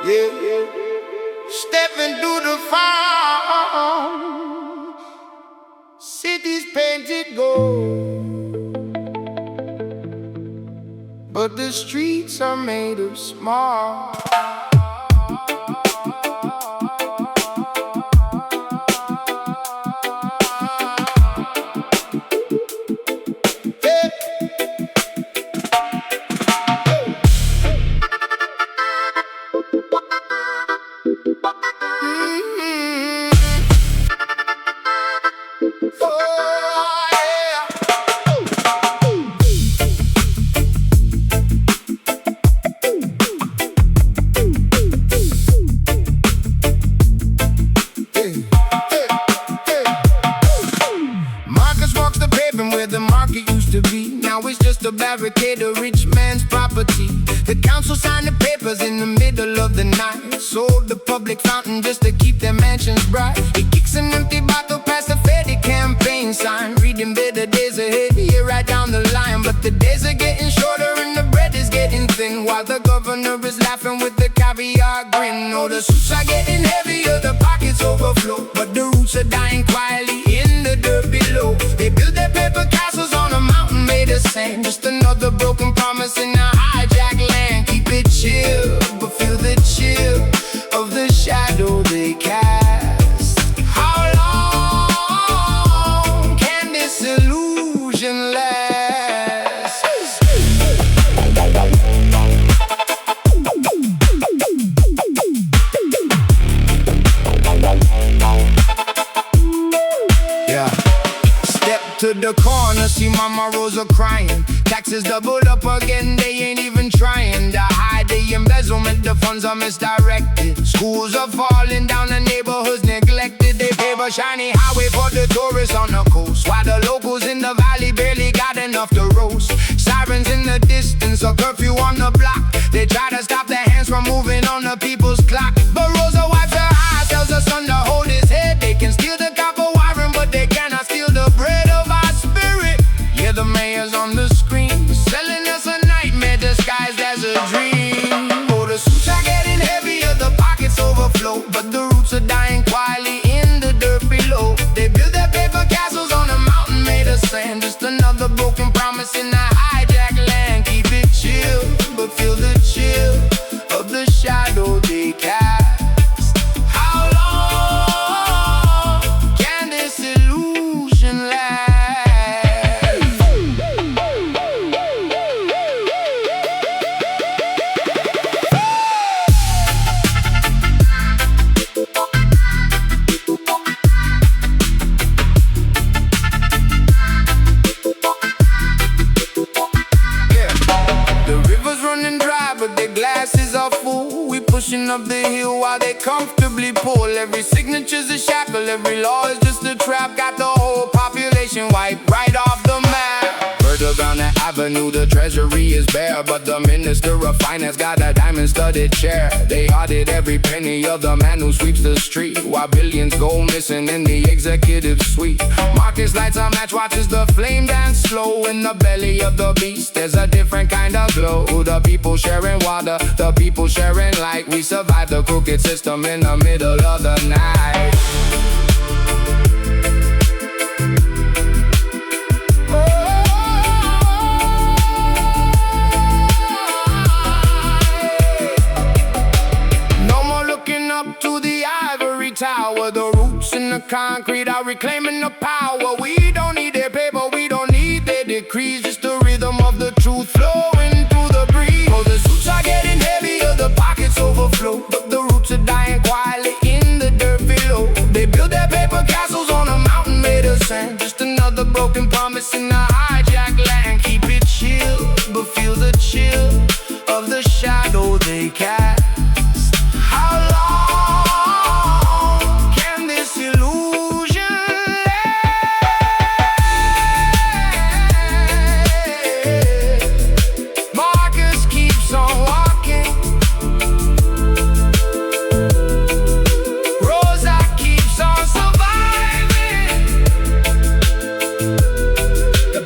yeah. Stepping through the farm, cities painted gold, but the streets are made of smog. Barricade a rich man's property. The council signed the papers in the middle of the night, sold the public fountain just to keep their mansions bright. He kicks an empty bottle past a faded campaign sign, reading better days ahead here right down the line. But the days are getting shorter and the bread is getting thin, while the governor is laughing with the caviar grin. Oh, the suits are getting heavier, the pockets overflow, but the roots are dying quietly in the dirt below. They build their paper castles on a mountain made of sand, just another broken promise in a hijacked land. Keep it chill, but feel the chill of the shadow they cast. How long can this illusion last? Yeah. Step to the corner, see Mama Rosa crying. Taxes doubled up again, they ain't even trying to hide the embezzlement, the funds are misdirected. Schools are falling down, the neighborhoods neglected. They pave a shiny highway for the tourists on the coast, while the locals in the valley barely got enough to roast. Sirens in the distance, a curfew on the block. They try to stop their hands from moving on the people's clock, but Rosa wipes her eyes, tells her son to hold his head. They can steal the copper wiring, but they cannot steal the bread of our spirit. Yeah, the mayor's on the screen, selling us a nightmare disguised as a dream. Oh, the suits are getting heavier, the pockets overflow, but the roots are dying quietly in the dirt below. They build their paper castles on a mountain made of sand, just another broken promise in a hijacked land. Keep it chill, but feel the chill of the shadow they cast. How long can this illusion last? Glasses are full, we pushing up the hill while they comfortably pull. Every signature's a shackle, every law is just a trap. Got the whole population wiped right off the map. Further down the avenue, the treasury is bare, but the minister of finance got a diamond-studded chair. They audit every penny of the man who sweeps the street, while billions go missing in the executive suite. Marcus lights a match, watches the flame dance slow. In the belly of the beast, there's a different kind of glow. The people sharing water, the people sharing light. We survive the crooked system in the middle of the night. To the ivory tower, the roots in the concrete are reclaiming the power. We don't need their paper, we don't need their decrees, just the rhythm of the truth flowing through the breeze. Oh, the suits are getting heavier, the pockets overflow, but the roots are dying quietly in the dirt below. They build their paper castles on a mountain made of sand, just another broken promise in a hijacked land. Keep it chill, but feel the chill of the shadow they cast. How long can this illusion last? Marcus keeps on walking, Rosa keeps on surviving. The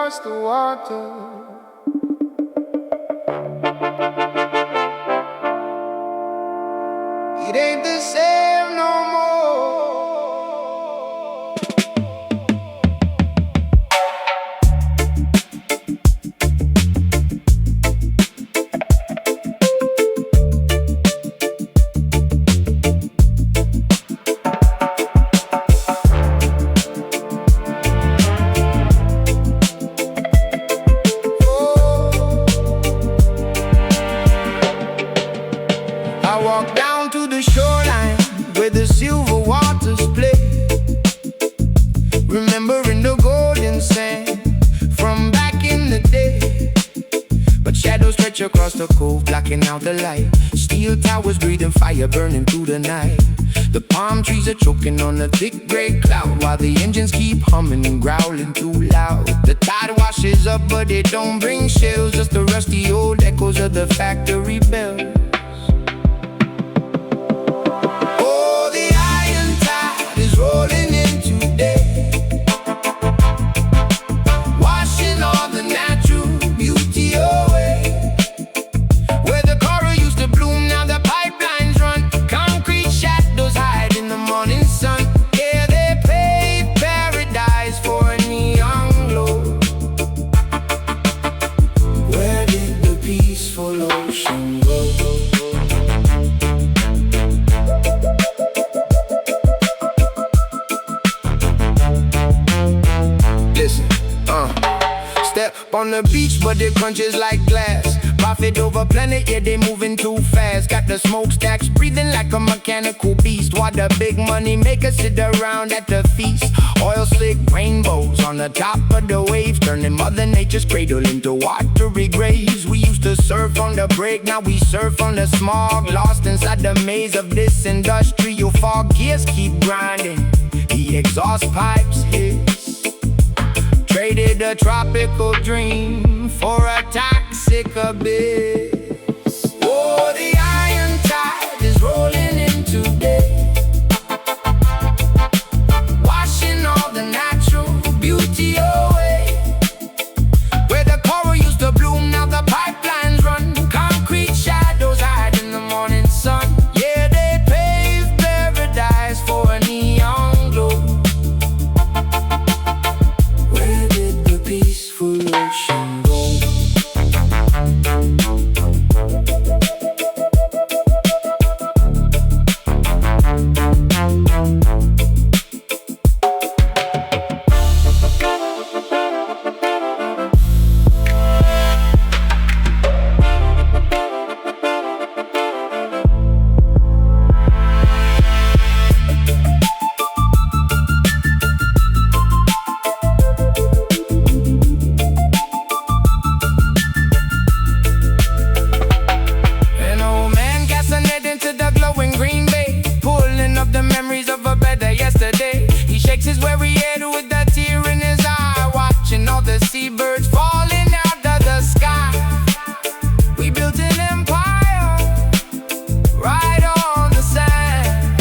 across the water. It ain't the same no more. I walk down to the shoreline where the silver waters play, remembering the golden sand from back in the day. But shadows stretch across the cove, blocking out the light. Steel towers breathing fire, burning through the night. The palm trees are choking on a thick gray cloud, while the engines keep humming and growling too loud. The tide washes up, but it don't bring shells, just the rusty old echoes of the factory bells. Rolling in today, washing all the natural beauty away. Where the coral used to bloom, now the pipelines run. Concrete shadows hide in the morning sun. Yeah, they paved paradise for a neon glow. Where did the peaceful ocean go? Step on the beach, but it crunches like glass. Profit over planet, yeah, they moving too fast. Got the smokestacks breathing like a mechanical beast, while the big money makers sit around at the feast. Oil slick rainbows on the top of the waves, turning Mother Nature's cradle into watery graves. We used to surf on the break, now we surf on the smog. Lost inside the maze of this industrial fog. Gears keep grinding, the exhaust pipes hiss. Traded a tropical dream for a toxic abyss. Oh, the iron tide is rolling in today, washing all the natural beauty away. Where the coral used to bloom, now the pipelines run. Concrete shadows hide in the morning sun. Yeah, they paved paradise for a neon glow. Peaceful ocean go. Is where he head with a tear in his eye, watching all the seabirds falling out of the sky. We built an empire right on the sand,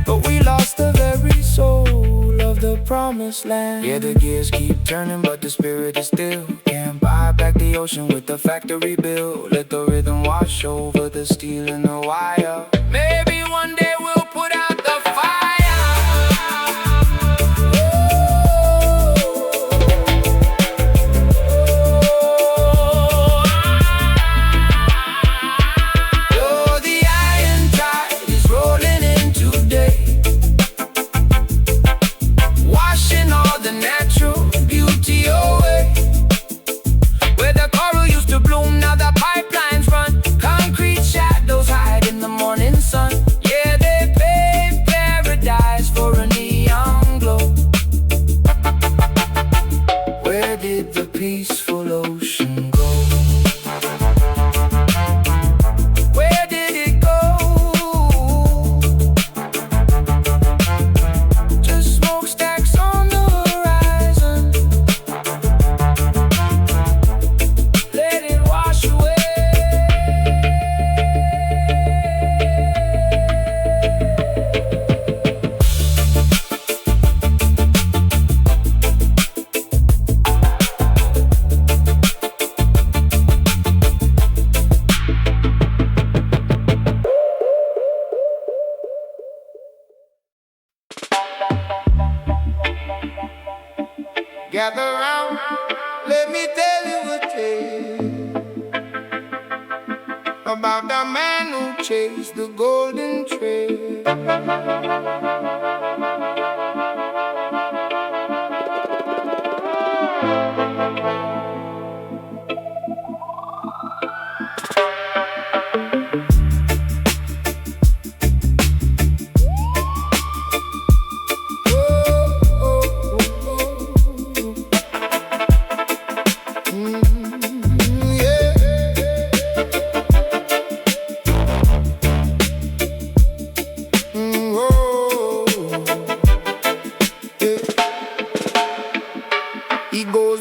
but we lost the very soul of the promised land. Yeah, the gears keep turning, but the spirit is still. Can't buy back the ocean with the factory bill. Let the rhythm wash over the steel and the wire. Maybe one day we'll put out the fire. Bloom, now the pipelines run. Concrete shadows hide in the morning sun. Gather round, let me tell you a tale about the man who chased the golden trail.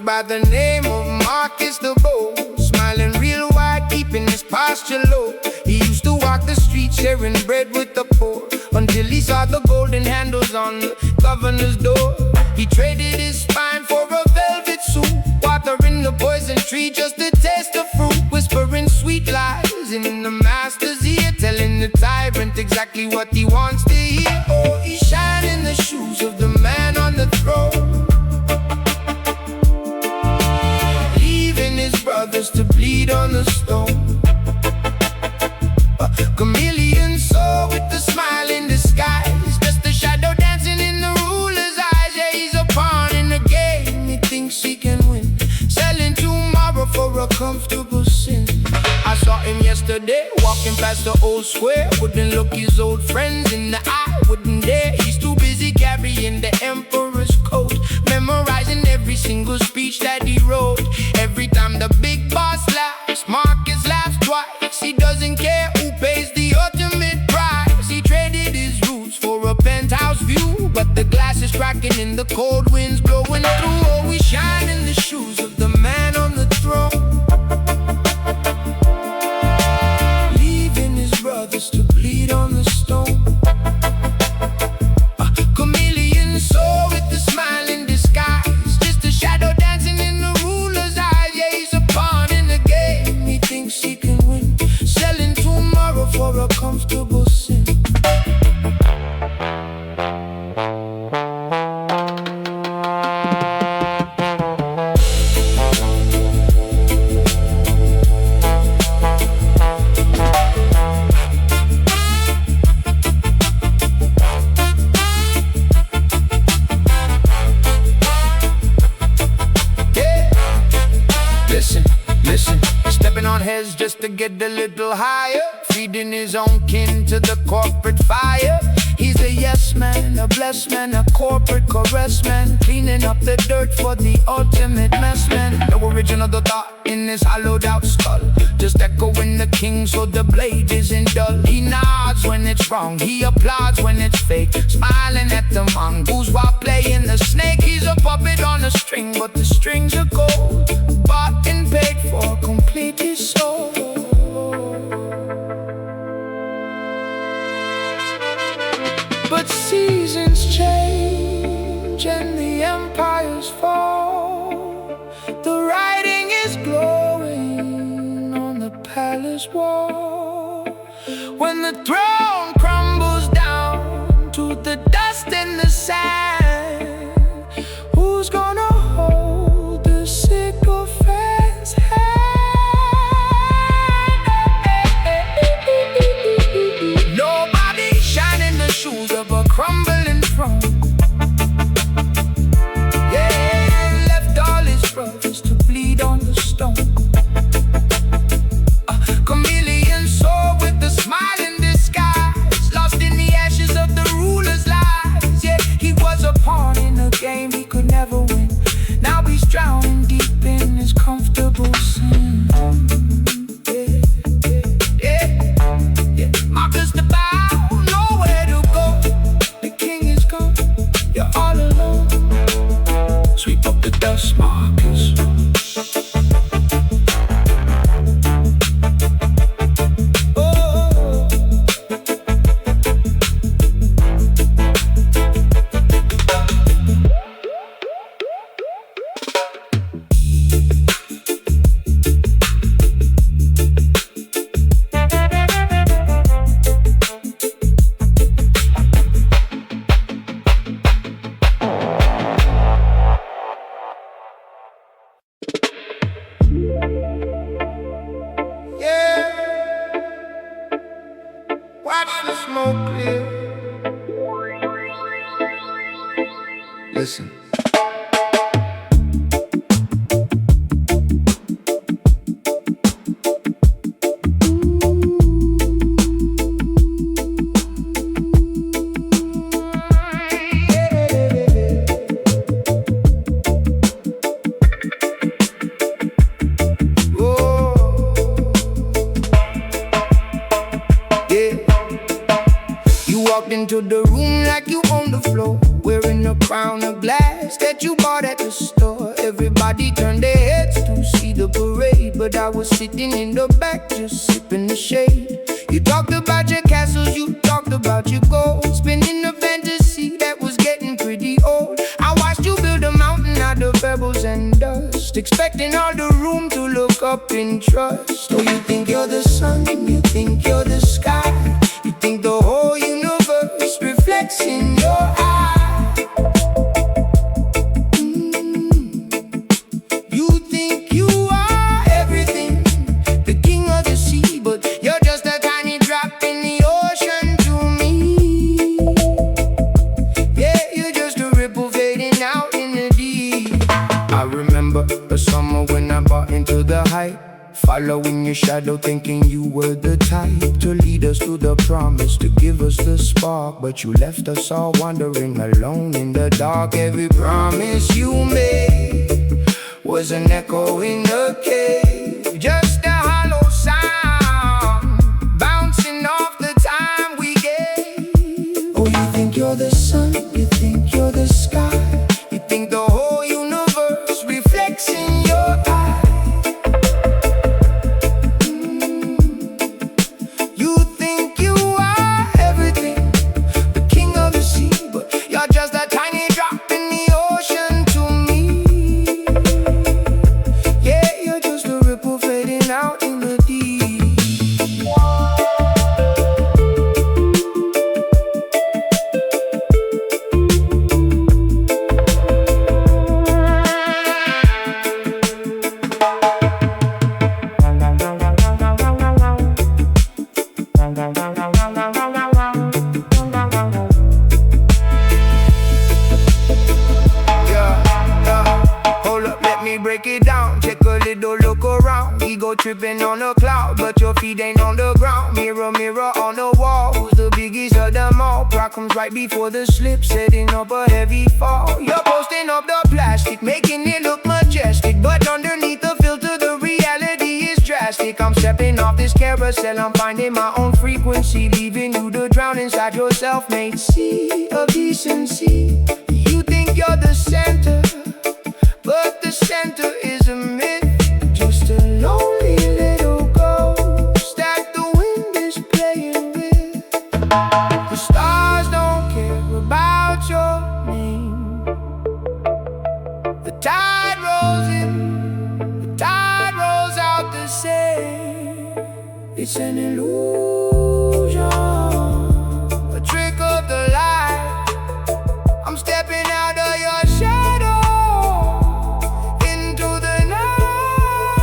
By the name of Marcus the Bold, smiling real wide, keeping his posture low. He used to walk the streets sharing bread with the poor, until he saw the golden handles on the governor's door. He traded his spine for a velvet suit, watering the poison tree just to taste the fruit, whispering sweet lies in the master's ear, telling the tyrant exactly what he wants to hear. Oh, he shined in the shoes of the man on the throne, brothers to bleed on the stone. A chameleon soul with a smile in disguise, just a shadow dancing in the ruler's eyes. Yeah, he's a pawn in the game, he thinks he can win, selling tomorrow for a comfortable sin. I saw him yesterday, walking past the old square. Wouldn't look his old friends in the eye, wouldn't dare. He's too busy carrying the emperor's coat, memorizing every single speech that he wrote. Every time the big boss laughs, Marcus laughs twice. He doesn't care who pays the ultimate price. He traded his roots for a penthouse view, but the glass is cracking and the cold winds blowing through. Oh, we shine in the shoes of the man on the throne, leaving his brothers to bleed on the stone. A chameleon soul with a smile in disguise, just a shadow dancing in the ruler's eyes. Yeah, he's a pawn in the game, he thinks he can win, selling tomorrow for a comfortable sin. Just to get a little higher, feeding his own kin to the corporate fire. He's a yes man, a blessed man, a corporate caress man, cleaning up the dirt for the ultimate mess man. No original thought in his hollowed out skull, just echoing the king so the blade isn't dull. He nods when it's wrong, he applauds when it's fake, smiling at the mongoose while playing the snake. He's a puppet on a string, but the strings are gold, bought and paid for, completely sold. But seasons change and the empires fall. The writing is glowing on the palace wall. When the throne crumbles down to the dust and the sand, who's gonna hold the sycophant's hand? Nobody shining the shoes of a crumbling throne. Yeah, left all his brothers to bleed on the stone. A chameleon soul with a smile in disguise, lost in the ashes of the ruler's lies. Yeah, he was a pawn in a game he could never win. Now he's drowning deep in his comfortable sin. Marcus the bow, nowhere to go. The king yeah. Listen. Into the room like you own the floor, wearing a crown of glass that you bought at the store. Everybody turned their heads to see the parade, but I was sitting in the back just sipping the shade. You talked about your castles, you talked about your goals, spinning a fantasy that was getting pretty old. I watched you build a mountain out of pebbles and dust, expecting all the room to look up in trust. Oh, you think you're the sun, you think you're the sky, you think the whole universe reflects in your eye. You think you are everything, the king of the sea, but you're just a tiny drop in the ocean to me. Yeah, you're just a ripple fading out in the deep. I remember a summer when I bought into the hype, following your shadow, thinking you were the type to lead us to the promise, to give us the spark. But you left us all wandering alone in the dark. Every promise you made was an echo in the cave, just a hollow sound bouncing off the time we gave. Oh, you think you're the sun, you think you're the sky, you think the whole universe reflects in your eyes. Break it down, take a little look around. Ego tripping on a cloud, but your feet ain't on the ground. Mirror, mirror on the wall, who's the biggest of them all? Problems right before the slip, setting up a heavy fall. You're posting up the plastic, making it look majestic, but underneath the filter the reality is drastic. I'm stepping off this carousel, I'm finding my own frequency, leaving you to drown inside your self-made sea of decency. You think you're the center, but the center is a myth, just a lonely little ghost that the wind is playing with. The stars don't care about your name. The tide rolls in, the tide rolls out the same. It's an illusion, a trick of the light. I'm stepping out of your shadow into the night.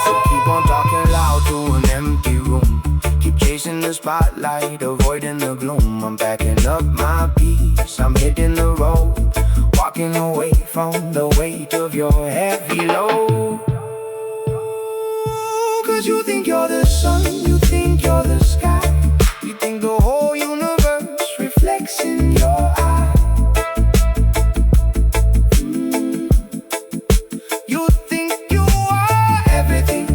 So keep on talking loud to an empty room, keep chasing the spotlight, avoiding the gloom. I'm packing up my peace, I'm hitting the road, walking away from the weight of your heavy load. Cause you think you're the sun, you think you're the sky, you think the whole universe reflects in your eye. You think you are everything,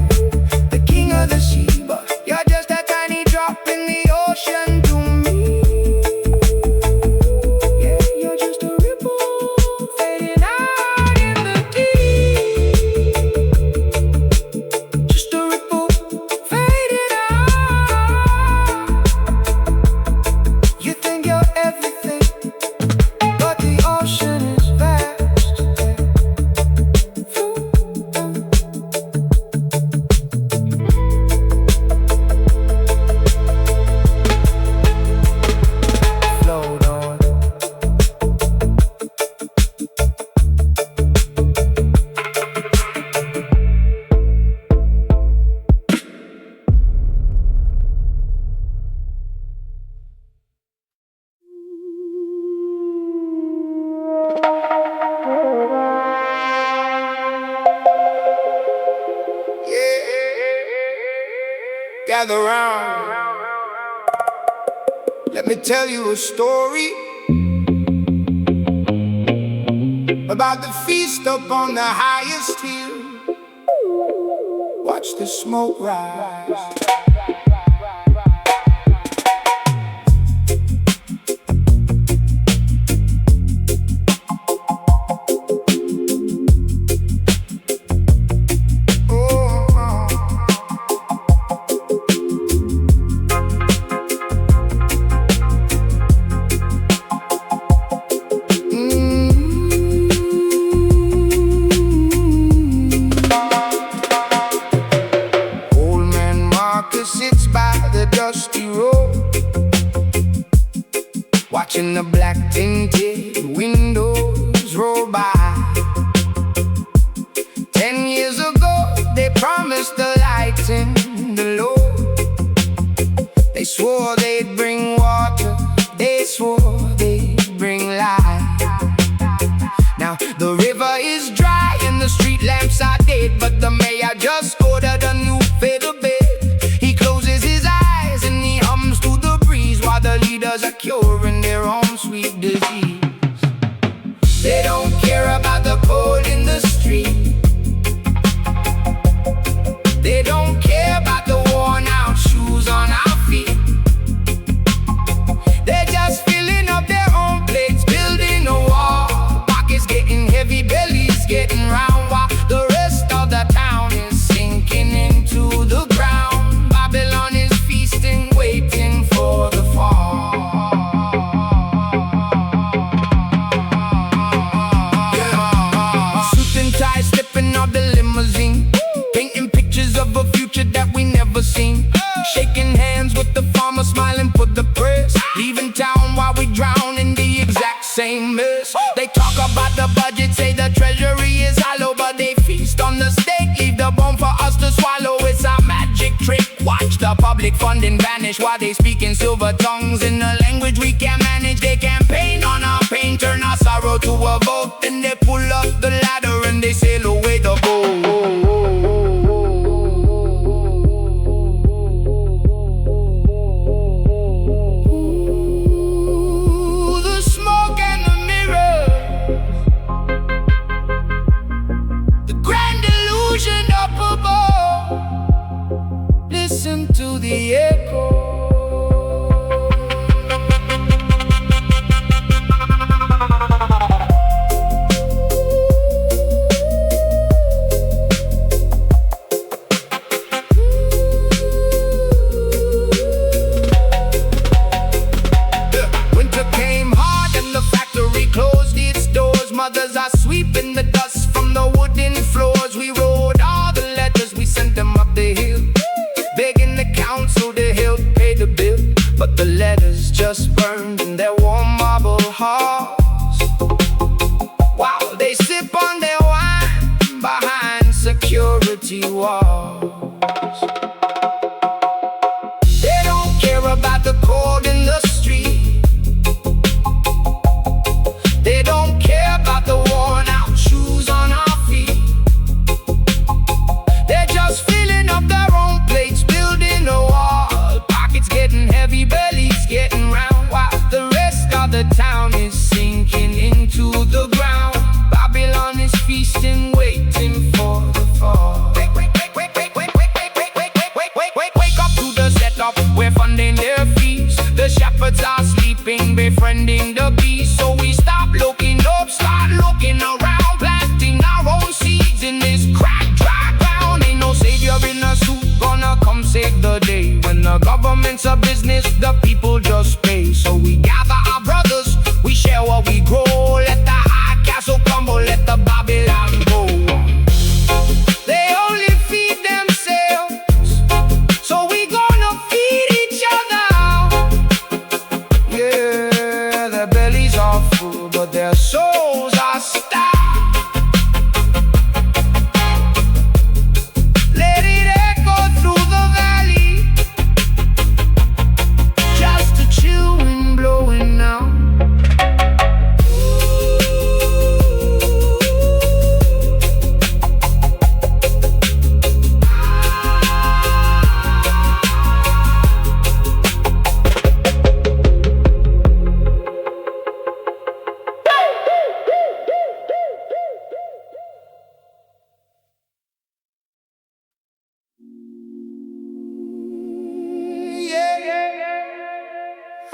the king of the sea, but you're just a tiny drop in the ocean to me. Yeah, you're just a ripple fading out in the deep. Just a ripple fading out. gather round. Let me tell you a story about the feast up on the highest hill. Watch the smoke rise. Sits by the dusty road, watching the black tinted windows roll by. 10 years ago, they promised the light in the load. They swore they'd bring water, they swore they'd bring light. Now the river is dry and the street lamps are dead, but the mayor just ordered a new feather bed. The leaders are curing their own sweet disease. They don't care about the cold in the street. They don't care about the worn out shoes on our feet. They're just filling up their own plates, building a wall. Pockets getting heavy, bellies getting round, while the rest of the town is sinking into the ground. Babylon is feasting, waiting for the that we never seen. Shaking hands with the farmer, smiling for the press. Leaving town while we drown in the exact same mess. They talk about the budget, say the treasury is hollow, but they feast on the steak, leave the bone for us to swallow. It's a magic trick. Watch the public funding vanish while they speak in silver tongues in a language we can't manage. They campaign on our pain, turn our sorrow to a vote. Then they pull up the ladder and they sail away the boat. To the echo. Winter came hard and the factory closed its doors. Mothers are sweeping the dust from the wooden floors. We wrote all the letters, we sent them up the hill, begging the council to help pay the bill. But the letters just burned in their warm marble halls, while they sip on their wine behind security walls. They don't care about the cold in the street. They don't care about the worn out shoes on our feet. They're just filling up their own plates, building a wall. Pockets getting heavy, bellies getting round, while the rest of the town is sinking into the ground. Babylon is feasting, waiting for the fall. Wake up to the setup, we're funding their fees. The shepherds are sleeping, befriending the beast. So we stop looking up, start looking around, planting our own seeds in this cracked, dry ground. Ain't no savior in a suit gonna come save the day. When the government's a business, the people just pay. So we gather our brothers, we share what we grow. Let the high castle crumble, let the Babylon go. They only feed themselves, so we gonna feed each other. Yeah, their bellies are full, but their souls are starved. Let it echo through the valley, just a chill wind blowing now.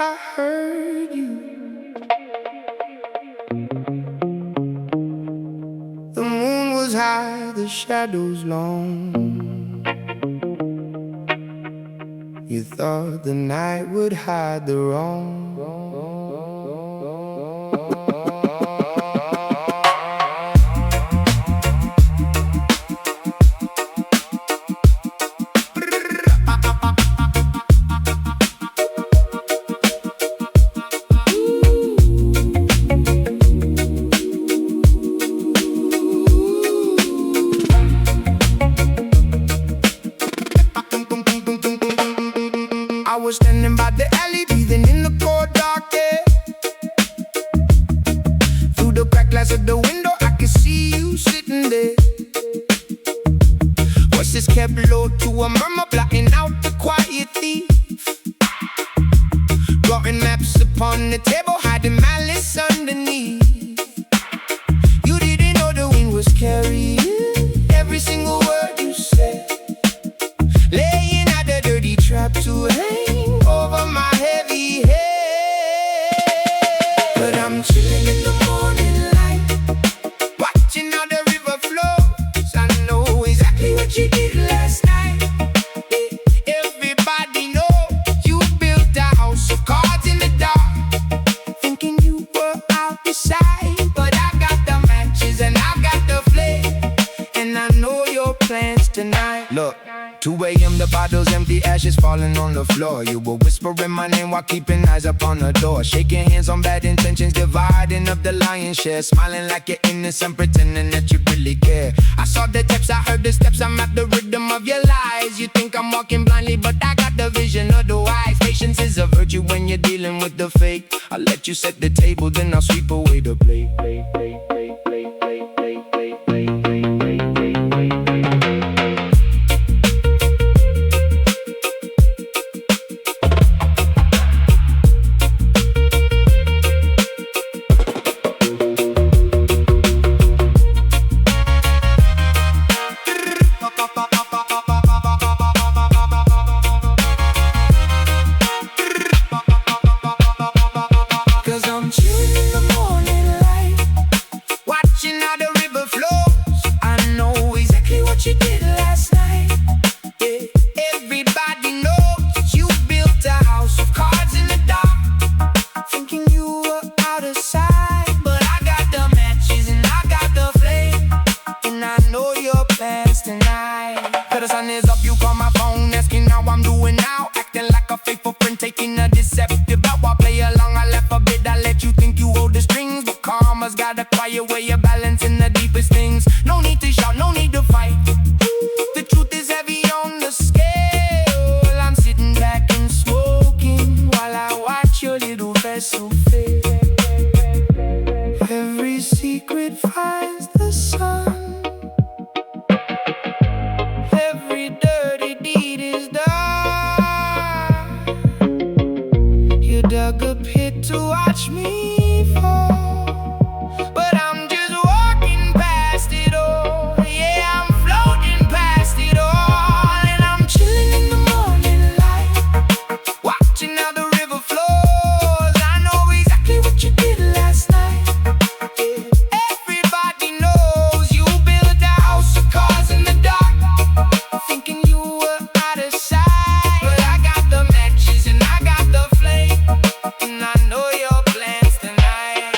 I heard you. The moon was high, the shadows long. You thought the night would hide the wrong. I was standing by the alley, breathing in the cold dark air. Through the cracked glass of the window, I could see you sitting there. Voices kept low to a murmur, blotting out the quiet thief. Drawing maps upon the table, hiding malice underneath. You didn't know the wind was carrying every single word you said, laying out the dirty trap to hang over my heavy head. But I'm chilling in the morning light, watching how the river flows. I know exactly what you did last night. Everybody knows you built a house of cards in the dark, thinking you were out the side. But I got the matches and I got the flame, and I know your plans tonight. Look, 2 a.m. the bottle's empty, ashes falling on the floor. You were whispering my name while keeping eyes up on the door, shaking hands on bad intentions, dividing up the lion's share, smiling like you're innocent, pretending that you really care. I saw the text, I heard the steps, I'm at the rhythm of your lies. You think I'm walking blindly, but I got the vision of the wise. Patience is a virtue when you're dealing with the fake. I'll let you set the table, then I'll sweep away the plate. You did last night. Yeah. Everybody knows you built a house of cards in the dark, thinking you were out of sight. But I got the matches and I got the flame, and I know your plans tonight. Cause the sun is up, you call my phone, asking how I'm doing now, acting like a faithful friend, taking a deceptive bow. I'll play along, I left a bit, I let you think you hold the strings, but karma's got a quiet way of balancing the deepest things. No need to shout, no need to fight. The truth is heavy on the scale. I'm sitting back and smoking while I watch your little vessel fail. Every secret finds the sun, every dirty deed is done. You dug a pit to watch me fall, but I'm just walking past it all. Yeah, I'm floating past it all, and I'm chilling in the morning light, watching how the river flows. I know exactly what you did last night. Yeah. Everybody knows you built a house of cards in the dark, thinking you were out of sight. But I got the matches and I got the flame, and I know your plans tonight.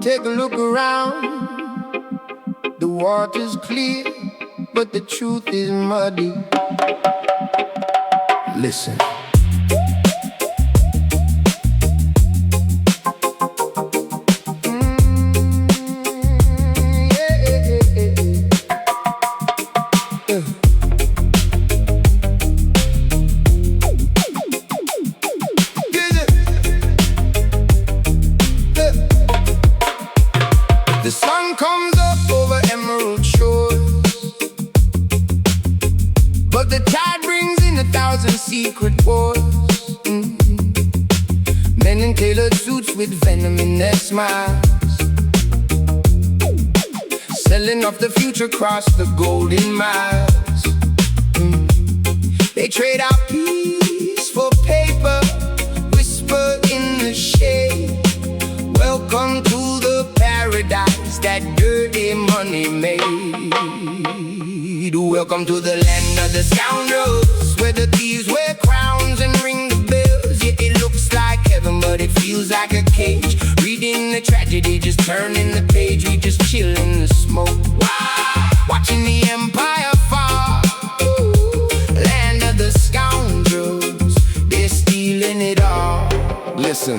Take a look around. The water's clear, but the truth is muddy. Listen. The sun comes up over emerald shores, but the tide brings in 1,000 secret wars. Men in tailored suits with venom in their smiles, selling off the future across the golden miles. They trade our peace for paper, whisper in the shade. Welcome to the paradise that dirty money made. Welcome to the land of the scoundrels, where the thieves wear crowns and ring the bells. Yeah, it looks like heaven, but it feels like a cage. Reading the tragedy, just turning the page. We just chill in the smoke, watching the empire fall. Land of the scoundrels, they're stealing it all. Listen,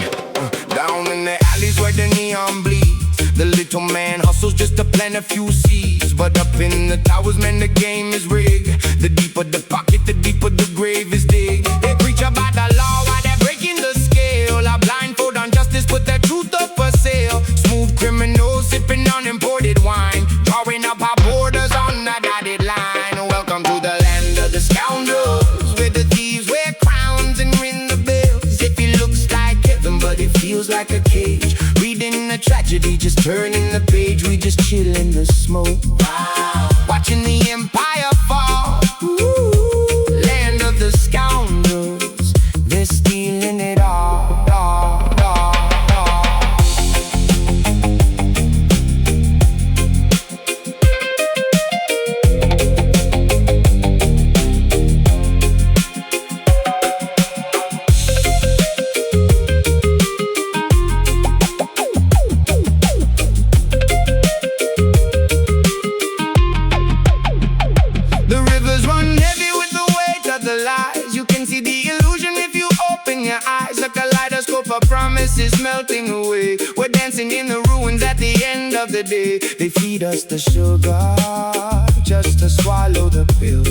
down in the alleys where the neon bleeds, the little man hustles just to plant a few seeds. But up in the towers, man, the game is rigged. The deeper the pocket, the deeper the grave is dig. They preach about the law while they're breaking the scale. A blindfold on justice, put their truth up for sale. Smooth criminals sipping on imported wine, drawing up our borders on the dotted line. Welcome to the land of the scoundrels, where the thieves wear crowns and ring the bells. If it looks like heaven, but it feels like a cage. Reading the tragedy, just turning the page. We just chill in the smoke, watching the empire fall. Land of the scoundrels, they're stealing it all. Promises melting away. We're dancing in the ruins at the end of the day. They feed us the sugar just to swallow the pill,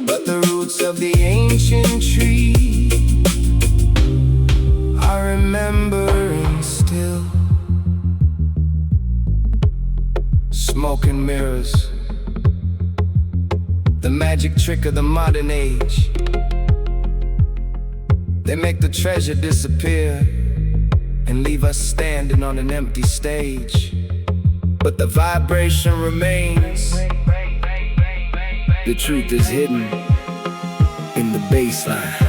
but the roots of the ancient tree are remembering still. Smoke and mirrors, the magic trick of the modern age. They make the treasure disappear and leave us standing on an empty stage. But the vibration remains. The truth is hidden in the bassline.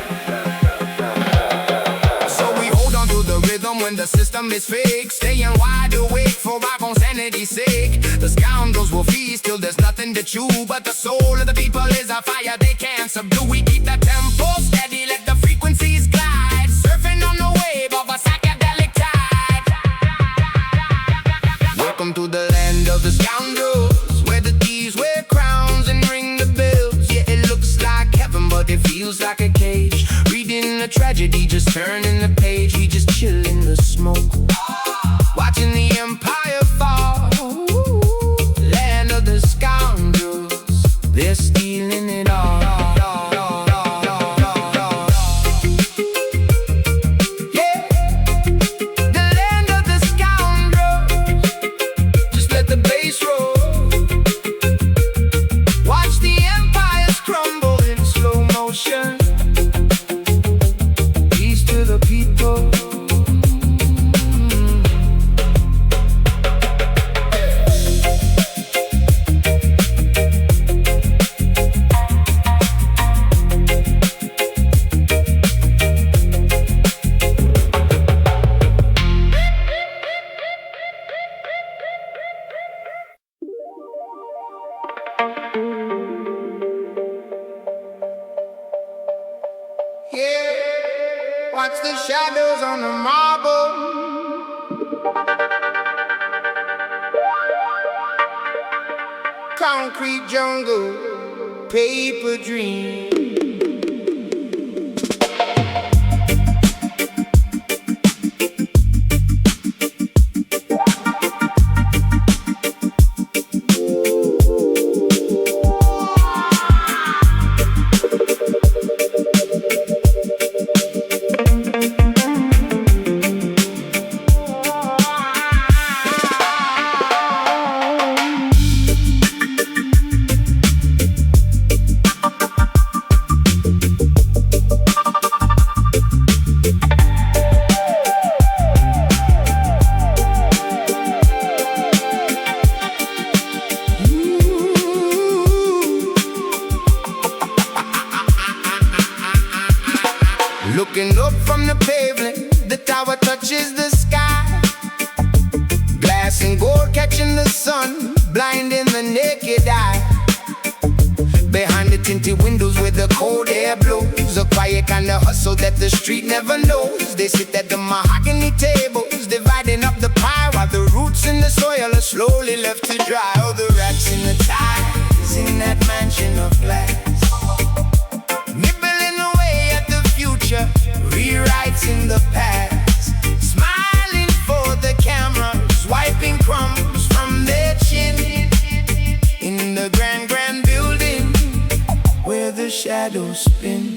So we hold on to the rhythm when the system is fake, staying wide awake for our own sanity's sake. The scoundrels will feast till there's nothing to chew, but the soul of the people is a fire they can't subdue. We keep the tempo steady, let the frequencies glide, surfing on the wave of a psychedelic tide. Welcome to the land of the scoundrels, where the thieves wear crowns and ring the bells. Yeah, it looks like heaven, but it feels like a cage. Reading the tragedy, just turning the page. We just chill in the smoke, watching the empire fall. Land of the scoundrels, they're stealing it all. Yeah, watch the shadows on the marble. concrete jungle, paper dream. Looking up from the pavement, the tower touches the sky. Glass and gold catching the sun, blinding the naked eye. Behind the tinted windows where the cold air blows, a quiet kind of hustle that the street never knows. They sit at the mahogany tables, dividing up the pie, while the roots in the soil are slowly left to dry. Oh, the rats in the ties in that mansion of glass, rewriting the past, smiling for the cameras, wiping crumbs from their chin. In the grand, grand building where the shadows spin.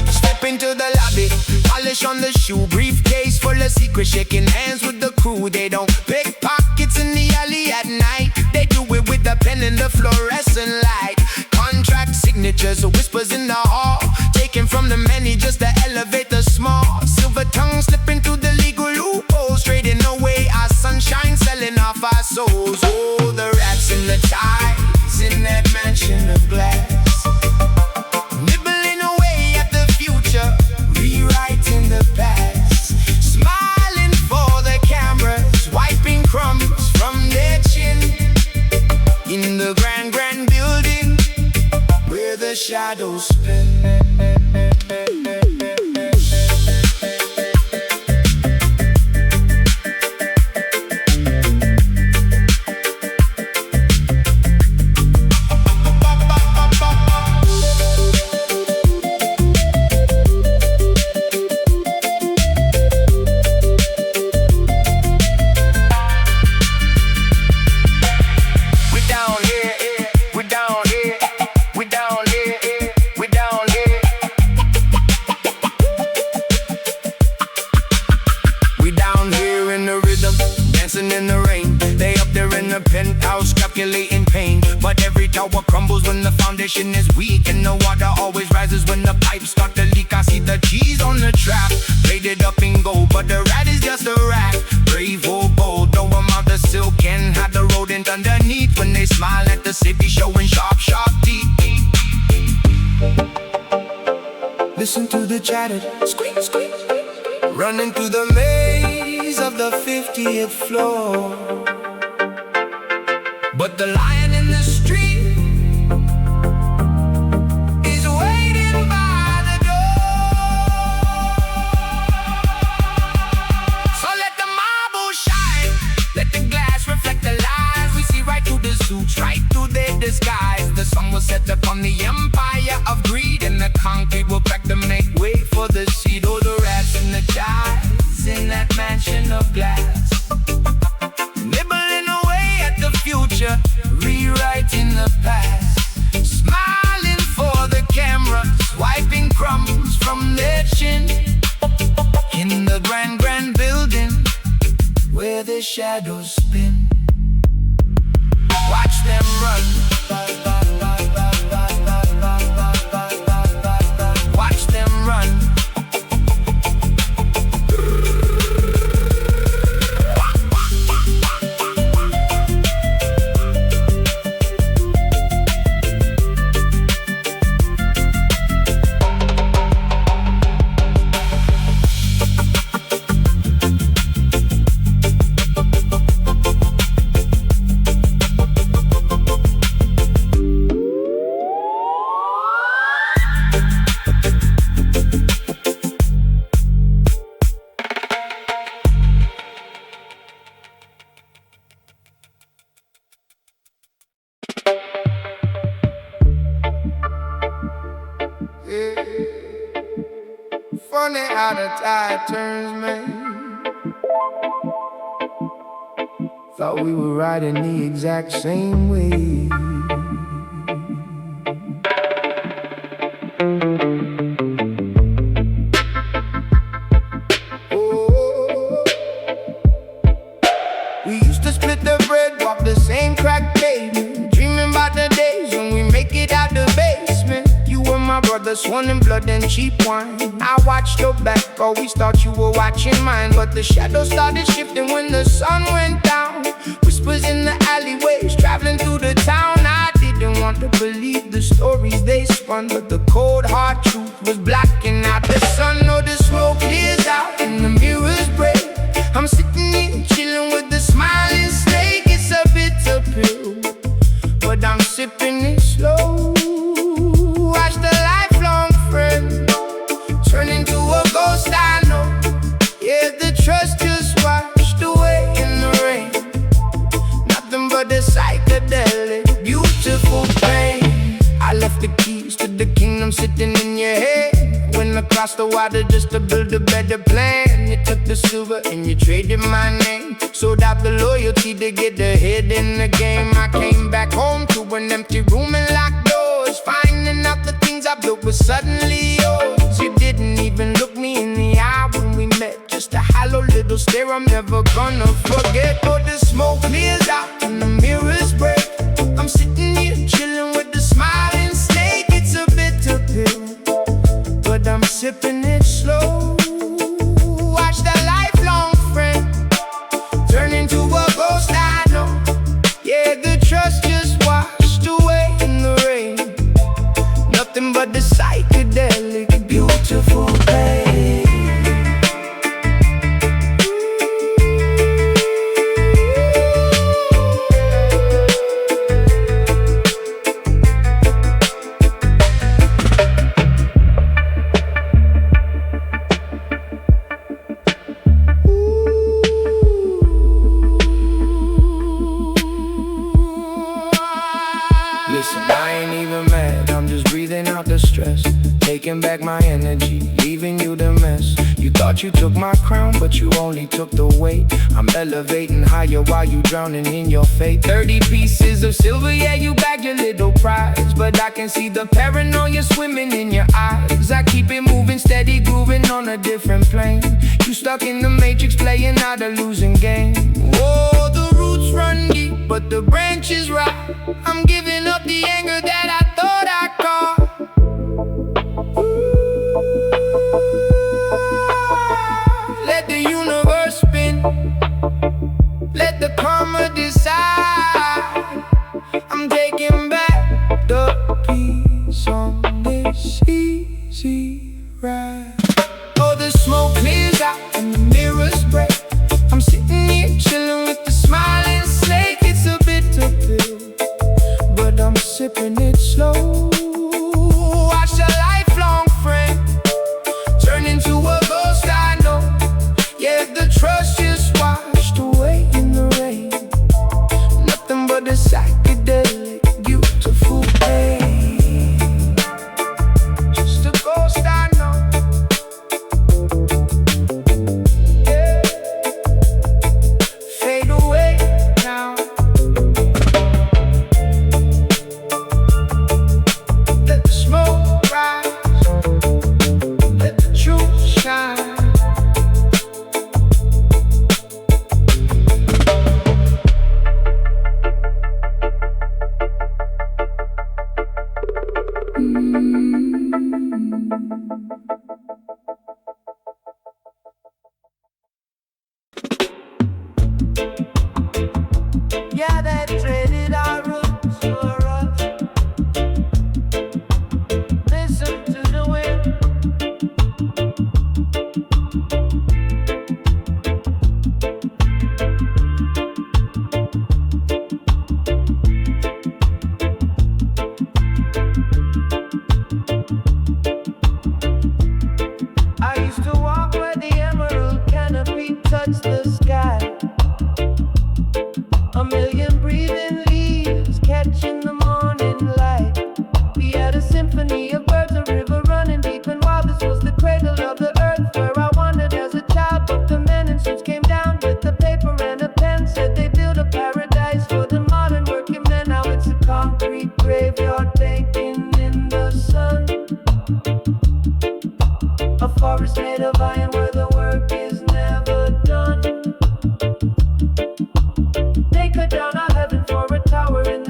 Step into the lobby, polish on the shoe, briefcase full of secrets, shaking hands with the crew. They don't pick pockets in the alley at night, they do it with the pen and the fluorescent light. Contract signatures, whispers in the hall, taken from the many just to elevate the small. Silver tongue slipping through the legal loopholes, trading away our sunshine, selling off our souls. Oh, the rats and the ties in that mansion of glass, nibbling away at the future, rewriting the past, smiling for the cameras, wiping crumbs from their chin. In the grand, grand building where the shadows spin. In the rain, they up there in the penthouse calculating pain. But every tower crumbles when the foundation is weak, and the water always rises when the pipes start to leak. I see the cheese on the trap, plated up in gold, but the rat is just a rat. Brave or bold, no amount of silk can hide the rodent underneath. When they smile at the city, showing sharp, sharp teeth. Listen to the chatter, squeak, squeak, running through the maze of the 50th floor. But the lion in the street is waiting by the door. So let the marble shine, let the glass reflect the lies. We see right through the suits, right through their disguise. The sun will set upon the empire of greed, and the concrete will crack to make way for the seed. Oh, the rats and the ties in that mansion of glass, nibbling away at the future, rewriting the past, smiling for the cameras, wiping crumbs from their chin. In the grand, grand building where the shadows spin, watch them run, watch them run. funny how the tide turns, man. Thought we were riding the exact same way. Oh, we used to split the bread, walk the same crack pavement, dreaming about the days when we make it out the basement. You were my brother, sworn in blood and cheap wine. I watched your back, always thought you were watching mine. But the shadows started shifting when the sun went down. Whispers in the alleyways, traveling through the town. I didn't want to believe the stories they spun, but the cold hard truth was blacking out the sun. Oh, the smoke clears out and the mirrors break. I'm sitting here chilling with the smiling snake. It's a bitter pill, but I'm sipping it slow. Watch the lifelong friend turn into a ghost, I know. Yeah, the trust just washed away in the rain. Nothing but the psychedelic, beautiful pain. I left the keys to the kingdom sitting in your head. Went across the water just to build a better plan. You took the silver and you traded my name. Sold out the loyalty to get ahead in the game. I came back home to an empty room and locked doors, finding out the things I built was suddenly yours. You didn't even look me in the eye when we met, just a hollow little stare I'm never gonna forget. Oh, the smoke clears out and the mirrors break. I'm sitting here chilling with the smiling snake. It's a bitter pill, but I'm sipping it slow. Watch the lifelong friend turn into a ghost, I know. Yeah, the trust just washed away in the rain. Nothing but the psychedelic, beautiful pain. Listen, I ain't even mad, I'm just breathing out the stress. Taking back my energy, leaving you the mess. You thought you took my crown, but you only took the weight. I'm elevating higher while you drowning in your fate. 30 pieces of silver, yeah, you bagged your little prize, but I can see the paranoia swimming in your eyes. I keep it moving, steady grooving on a different plane. You stuck in the matrix, playing out a losing game. Whoa, the roots run deep, but the branches rot. I'm giving up the anger that I thought I caught. Let the universe spin, let the karma decide. I'm taking back the peace on this easy ride. Oh, the smoke clears out and the mirrors break. I'm sitting here chilling with the smiling snake. It's a bitter pill, but I'm sipping it slow. Watch a lifelong friend turn into a ghost, I know. Yeah, the trust just washed away in the rain. Nothing but a psychedelic, beautiful pain. Just a ghost, I know. Yeah. Fade away now. Let the smoke rise, let the truth shine. Yeah, that traded our roots for us. Listen to the wind. I used to walk where the emerald canopy touched the sky. A million breathing leaves catching the morning light. We had a symphony of birds, a river running deep and wild. This was the cradle of the earth.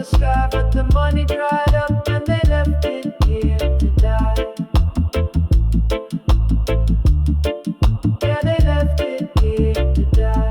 the sky, but the money dried up and they left it here to die. Yeah, they left it here to die.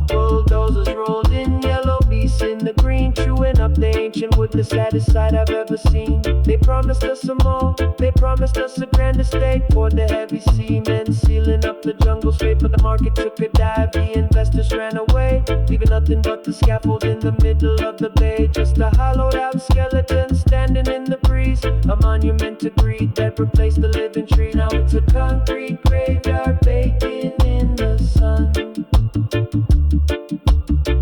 Bulldozers rolled in, yellow beasts in the green, chewing up the ancient wood, the saddest sight I've ever seen. They promised us some more, they promised us a grand estate. Poured the heavy cement, sealing up the jungle straight, but the market took a dive. The investors ran away, leaving nothing but the scaffold in the middle of the bay. Just a hollowed out skeleton standing in the breeze, a monument to greed that replaced the living tree. Now it's a concrete graveyard baking in the sun,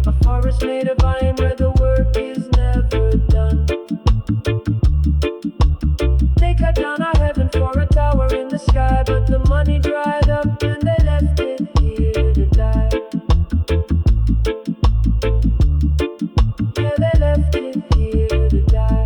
a forest made of iron where the work is never done. They cut down our heaven for a tower in the sky, but the money dried up and they left it here to die. Yeah, they left it here to die.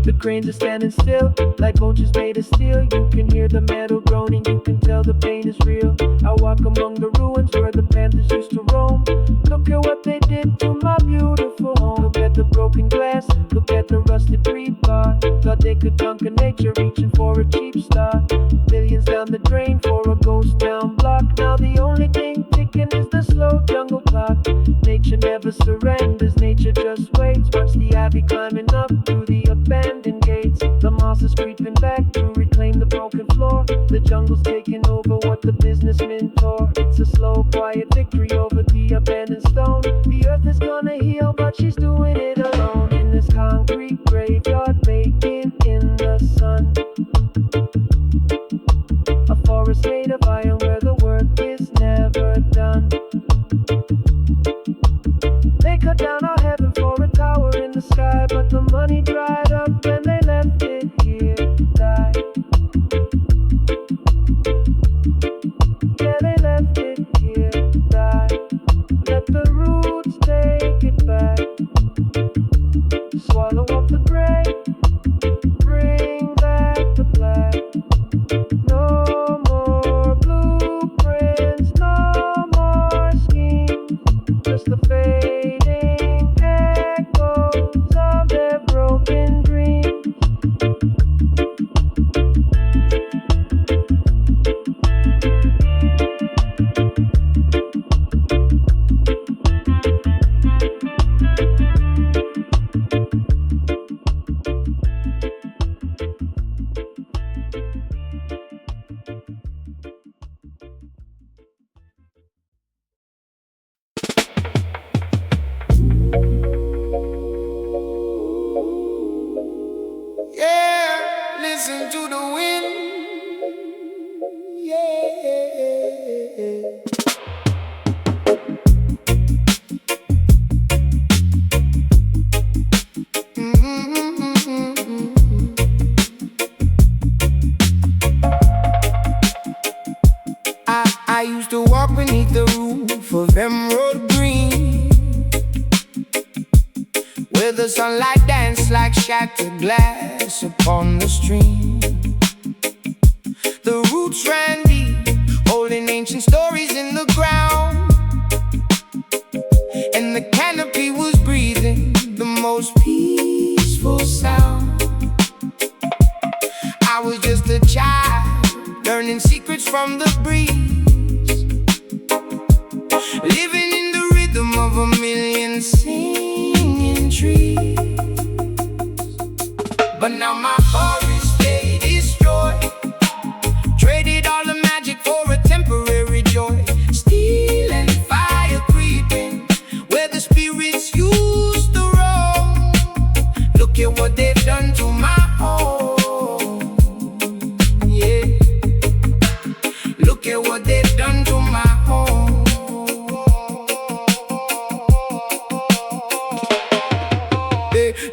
The cranes are standing still, like vultures made of steel. You can hear the metal groaning, you can tell the pain is real. I walk among the ruins where the panthers used to roam. Look at what they did to my beautiful home. Look at the broken glass, look at the rusted rebar. Thought they could conquer nature, reaching for a cheap start. Millions down the drain for a ghost town block. Now the only thing ticking is the slow jungle clock. Nature never surrenders, nature just waits. Watch the ivy climbing up through the abandoned gates. The moss is creeping back to reclaim the broken floor. The jungle's taking over what the businessmen tore. It's a slow, quiet victory over the abandoned stone. The earth is gonna heal, but she's doing it alone. In this concrete graveyard baking in the sun, a forest made of iron where the work is never done. They cut down our heaven for a tower in the sky, but the money dried up and they left it here to die. Yeah, they left it here to die. Let the roots take it back. Swallow up the gray, bring back the black. No more blueprints, no more schemes, just the fading echoes of their broken dreams. Yeah, listen to the wind. Yeah. I used to walk beneath the roof of emerald green, where the sunlight danced like shattered glass upon the stream. The roots ran deep, holding ancient stories in the ground, and the canopy was breathing the most peaceful sound. I was just a child, learning secrets from the breeze, living in the rhythm of a million singing trees. But now my forest they destroyed, traded all the magic for a temporary joy. Steel and fire creeping where the spirits used to roam. Look at what they've done to my home. Yeah, look at what they've done to my home.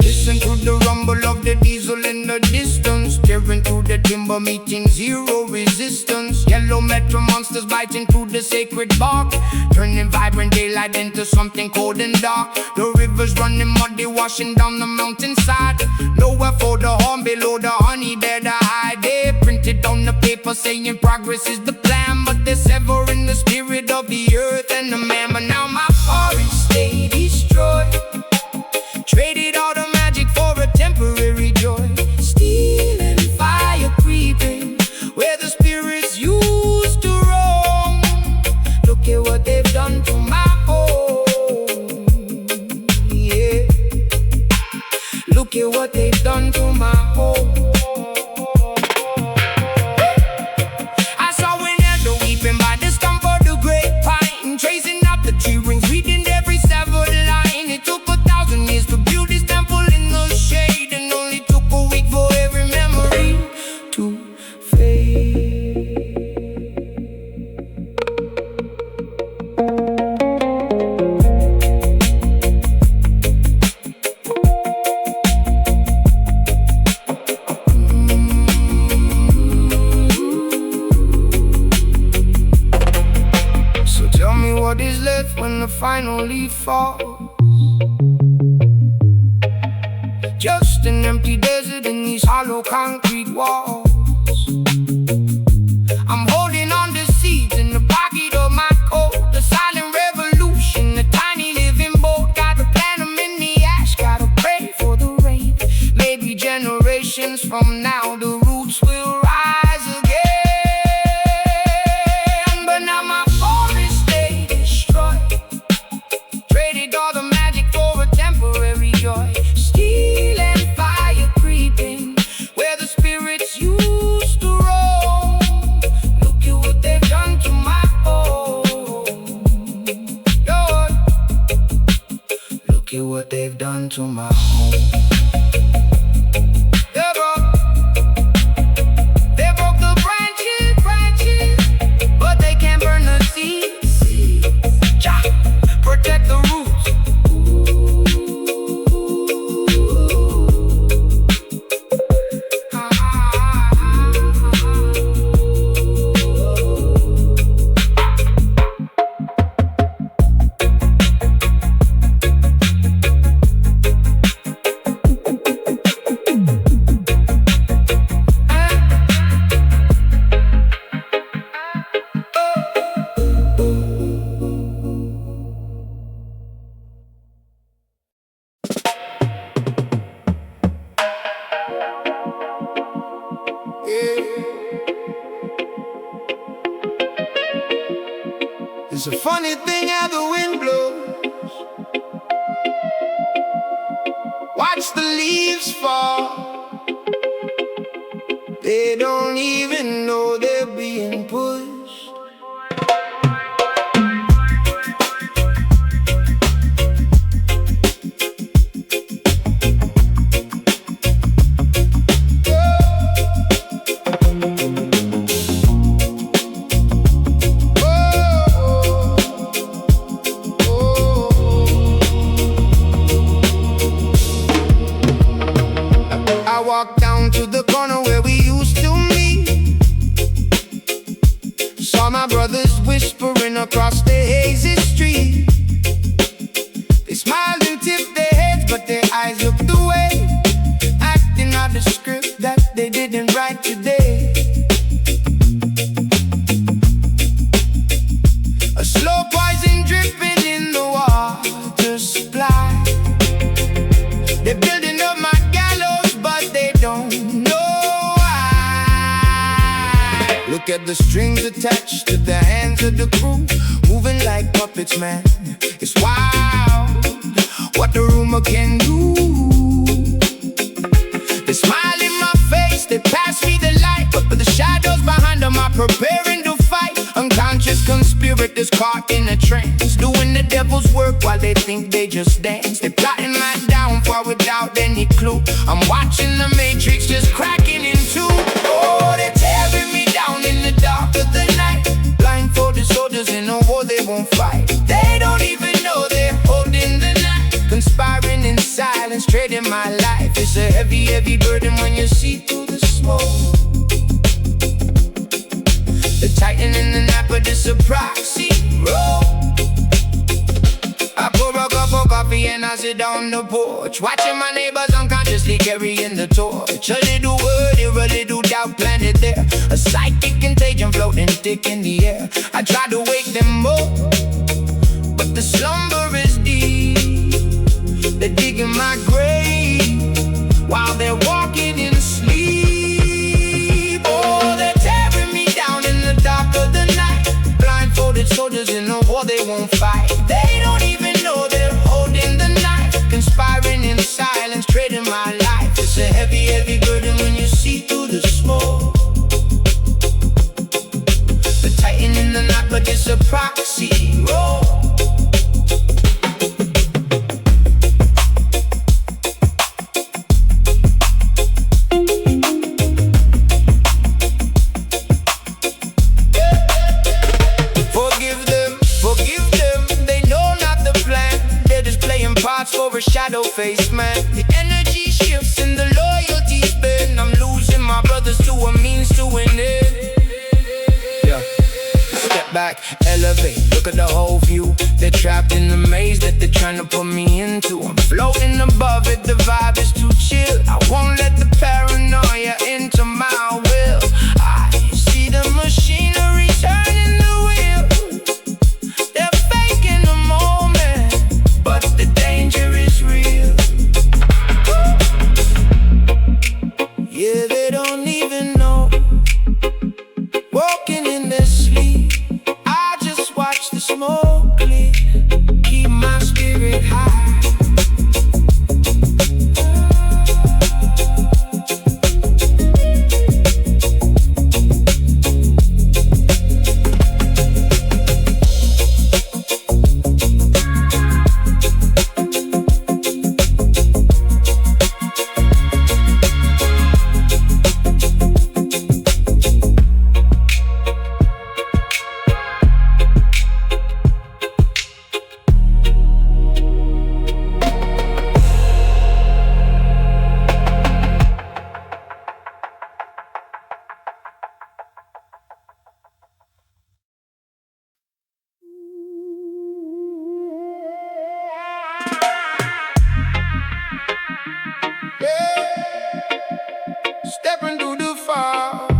Listen to the rumble of the diesel in the distance, tearing through the timber, meeting zero. zero resistance. Yellow metal monsters biting through the sacred bark, turning vibrant daylight into something cold and dark. The rivers running muddy, washing down the mountainside. Nowhere for the horn, below the honey there to hide. They printed on the paper saying progress is the plan, but they're severing the spirit of the earth and the man. But now my forest stay destroyed, traded all the magic for a temporary joy. Steel and fire creeping where the spirits used to roam. Look at what they've done to my home. Yeah, look at what they've done to my home. I saw an elder weeping by the stump of the great pine, tracing up the tree rings, reading every severed line. It took 1,000 years to build this temple in the shade, and only took a week for every memory to fade. So tell me what is left when the final leaf falls. Just an empty desert in these hollow concrete walls. I'm holding on to seeds in the pocket of my coat. The silent revolution, the tiny living boat. Gotta plant them in the ash, gotta pray for the rain. Maybe generations from now the roots will rise again. But now my forest stay destroyed, traded all the magic for a temporary joy. Steel and fire creeping where the spirits used to roam. Look at what they've done to my home. Lord, look at what they've done to my home. They broke the branches, but they can't burn the seeds. Cha, protect the roots. It's a funny thing how the wind blows. Watch the leaves fall. They don't even know they're being pushed. I walked down to the corner where we used to meet. Saw my brothers whispering across the hazy street. They smiled and tipped their heads, but their eyes looked away, acting out the script that they didn't write today. A slow poison dripping in the water supply. They're building up my gallows, but they don't know why. Look at the strings attached to the hands of the crew, moving like puppets, man. It's wild what the rumor can do. They smile in my face, they pass me the light, but the shadows behind them are preparing to fight. Unconscious conspirators caught in a trance, doing the devil's work while they think they just dance. They're plotting my downfall without any clue. I'm watching the matrix just cracking in two. Oh, they're tearing me down in the dark of the night. Blindfolded soldiers in a war they won't fight. They don't even know they're holding the knife, conspiring in silence, trading my life. It's a heavy, heavy burden when you see through the smoke. tightening the knot, but it's a proxy roll. I pour a cup of coffee and I sit on the porch, watching my neighbors unconsciously carrying the torch. A little word here, a little doubt planted there, a psychic contagion floating thick in the air. I try to wake them up, but the slumber is deep. They're digging my grave while they're walking in sleep. Oh, they're tearing me down in the dark of the night. Blindfolded soldiers in a war they won't fight. They don't even know they're holding the knife, conspiring in silence, trading my life. It's a heavy, heavy burden when you see through the smoke. They're tightening the knot, but it's a proxy roll. For a shadow-faced man, the energy shifts and the loyalty's been. I'm losing my brothers to a means to an end. Yeah. Step back, elevate, look at the whole view. They're trapped in the maze that they're trying to put me into. I'm floating above it, the vibe is too chill. I won't let the paranoia into my will. I see the machinery turning the wheel. They're faking the moment, but the danger is real. Yeah, they don't even know. Walking in their sleep, I just watch the smoke clear, keep my spirit high. Stepping through the fog,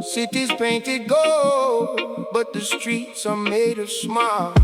cities painted gold, but the streets are made of smog.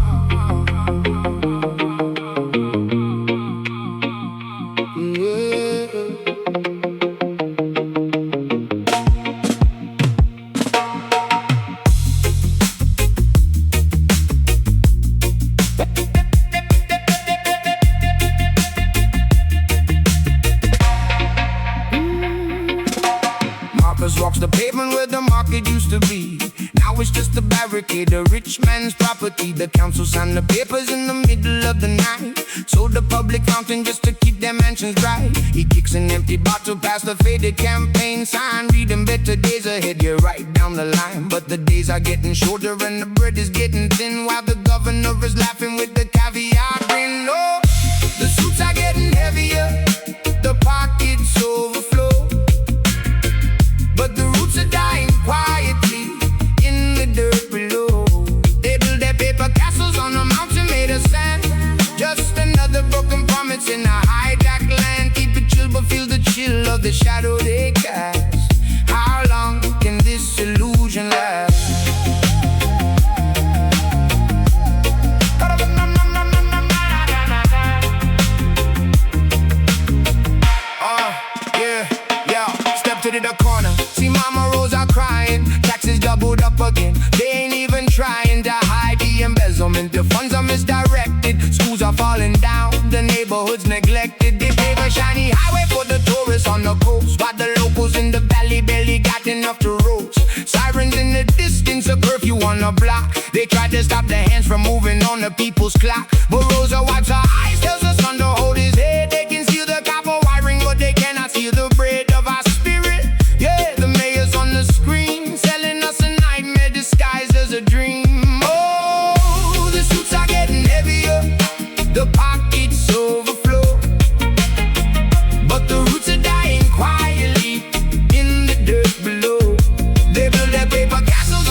Walks the pavement where the market used to be. Now it's just a barricade, a rich man's property. The council signed the papers in the middle of the night, sold the public fountain just to keep their mansions dry. He kicks an empty bottle past the faded campaign sign, reading better days ahead, you're right down the line. But the days are getting shorter and the bread is getting thin, while the governor is laughing with the caviar grin. Oh, the suits are getting heavier, the pockets overflow, but the roots are dying quietly in the dirt below. They build their paper castles on a mountain made of sand, just another broken promise in a hijacked land. Keep it chill but feel the chill of the shadow they cast. How long can this illusion last? To the corner, see Mama Rosa crying, taxes doubled up again. They ain't even trying to hide the embezzlement. The funds are misdirected, schools are falling down, the neighborhood's neglected. They pave a shiny highway for the tourists on the coast, but the locals in the valley barely got enough to roast. Sirens in the distance, a curfew on the block. They tried to stop the hands from moving on the people's clock, but Rosa wipes her eyes, tells her son to hold his head. They can see the copper wiring, but they cannot see the bread of our spirit. Yeah, the mayor's on the screen, selling us a nightmare disguised as a dream. Oh, the suits are getting heavier, the pockets overflow, but the roots are dying quietly in the dirt below. They build their paper castles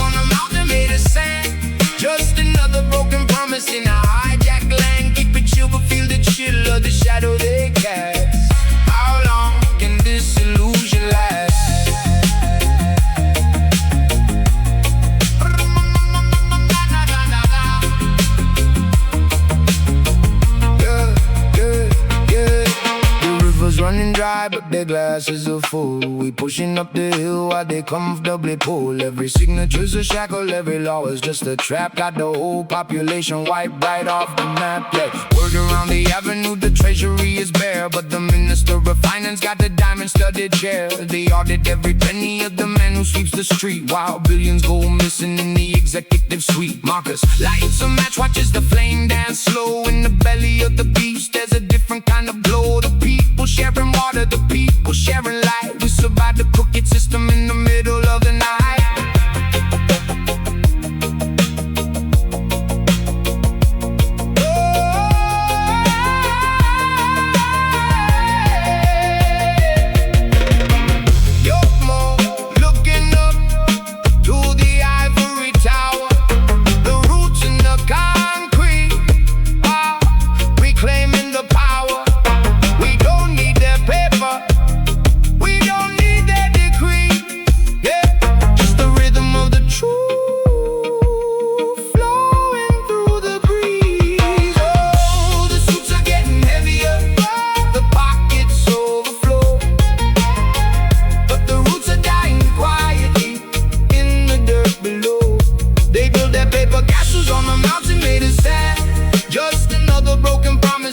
pushing up the hill while they comfortably pull. Every signature's a shackle, every law is just a trap. Got the whole population wiped right off the map, yeah. Word around the avenue, the treasury is bare, but the minister of finance got the diamond-studded chair. They audit every penny of the man who sweeps the street, while billions go missing in the executive suite. Marcus lights a match, watches the flame dance slow. In the belly of the beast, there's a different kind of glow. The people sharing water, the people sharing light. We survived the crooked system in the middle of the night.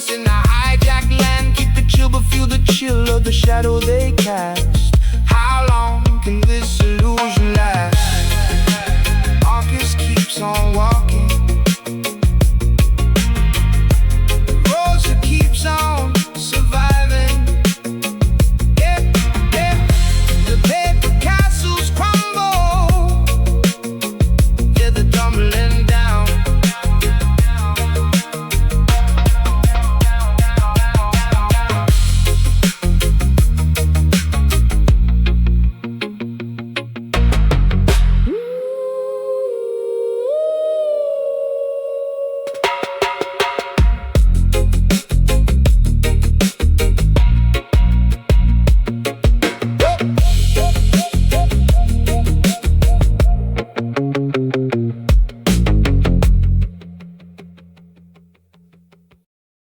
In the hijacked land, keep the chill but feel the chill of the shadow they cast.